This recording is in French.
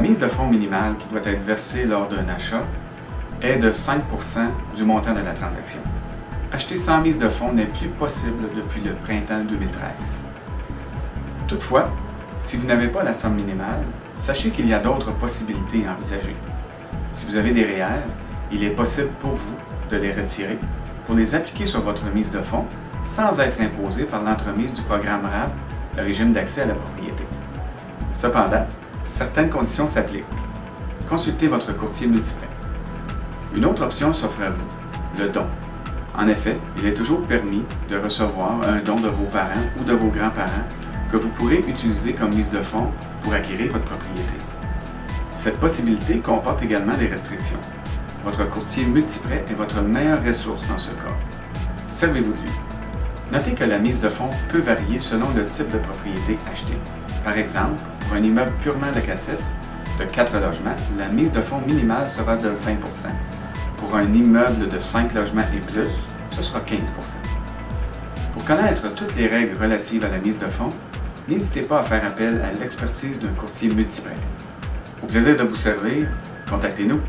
mise de fonds minimale qui doit être versée lors d'un achat est de 5 % du montant de la transaction. Acheter sans mise de fonds n'est plus possible depuis le printemps 2013. Toutefois, si vous n'avez pas la somme minimale, sachez qu'il y a d'autres possibilités envisagées. Si vous avez des REER, il est possible pour vous de les retirer pour les appliquer sur votre mise de fonds sans être imposé par l'entremise du programme RAP, le régime d'accès à la propriété. Cependant, certaines conditions s'appliquent. Consultez votre courtier multiprêt. Une autre option s'offre à vous, le don. En effet, il est toujours permis de recevoir un don de vos parents ou de vos grands-parents que vous pourrez utiliser comme mise de fonds pour acquérir votre propriété. Cette possibilité comporte également des restrictions. Votre courtier multiprêt est votre meilleure ressource dans ce cas. Servez-vous de lui. Notez que la mise de fonds peut varier selon le type de propriété achetée. Par exemple, pour un immeuble purement locatif de 4 logements, la mise de fonds minimale sera de 20 %. Pour un immeuble de 5 logements et plus, ce sera 15 %. Pour connaître toutes les règles relatives à la mise de fonds, n'hésitez pas à faire appel à l'expertise d'un courtier multiprêt. Au plaisir de vous servir, contactez-nous.